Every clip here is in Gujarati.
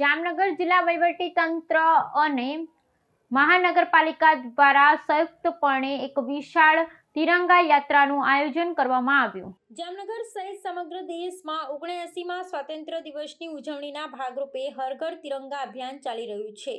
જામનગર જિલ્લા વહીવટીતંત્ર અને મહાનગરપાલિકા દ્વારા સંયુક્તપણે એક વિશાળ તિરંગા યાત્રાનું આયોજન કરવામાં આવ્યું। જામનગર સહિત સમગ્ર દેશમાં 79મા સ્વાતંત્ર્ય દિવસની ઉજવણીના ભાગરૂપે હર ઘર તિરંગા અભિયાન ચાલી રહ્યું છે।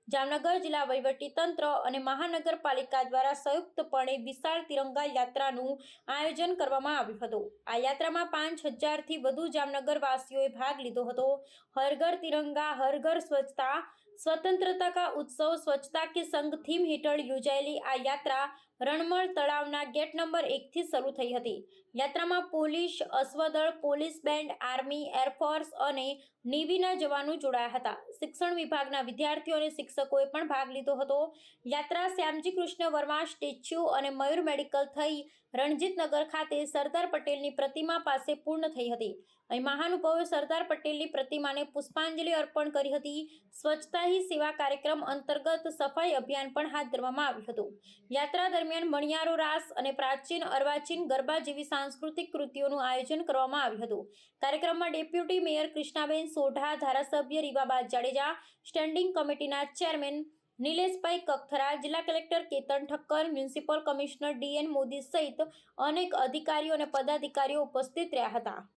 જામનગર જિલ્લા વહીવટીતંત્ર અને મહાનગરપાલિકા દ્વારા સંયુક્તપણે વિશાળ તિરંગા યાત્રાનું આયોજન કરવામાં આવ્યું હતું। આ યાત્રામાં 5000થી વધુ જામનગરવાસીઓએ ભાગ લીધો હતો। હર ઘર તિરંગા હર ઘર સ્વચ્છતા स्वतंत्रता का उत्सव स्वच्छता के संग थीम हेठળ યોજાયેલી આ યાત્રા રણમળ તળાવના ગેટ નંબર 1 થી શરૂ થઈ હતી। યાત્રામાં પોલીસ અશ્વદળ, પોલીસ બેન્ડ, આર્મી, એરફોર્સ અને નેવીના જવાનો જોડાયા હતા। શિક્ષણ વિભાગના વિદ્યાર્થીઓ અને શિક્ષકોએ પણ ભાગ લીધો હતો। યાત્રા શ્યામજી કૃષ્ણ વર્મા સ્ટેચ્યુ અને મયુર મેડિકલ થઈ રણજીતનગર ખાતે સરદાર પટેલની પ્રતિમા પાસે પૂર્ણ થઈ હતી। અહીં મહાનુભાવોએ સરદાર પટેલની પ્રતિમાને પુષ્પાંજલિ અર્પણ કરી હતી। સ્વચ્છતા હી સેવા કાર્યક્રમ અંતર્ગત સફાઈ અભિયાન પણ હાથ ધરવામાં આવ્યું હતું। યાત્રા દરમિયાન મણિયારો રાસ અને પ્રાચીન અર્વાચીન ગરબા જેવી સાંસ્કૃતિક કૃતિઓનું આયોજન કરવામાં આવ્યું હતું। કાર્યક્રમમાં ડેપ્યુટી મેયર કૃષ્ણાબેન સોઢા, ધારાસભ્ય રીવાબા જાડેજા, સ્ટેન્ડિંગ કમિટીના ચેરમેન નિલેશભાઈ કગથરા, જિલ્લા collector Ketan Thakkar, municipal commissioner DN Modi સહિત અનેક અધિકારીઓ અને પદાધિકારીઓ ઉપસ્થિત રહ્યા હતા।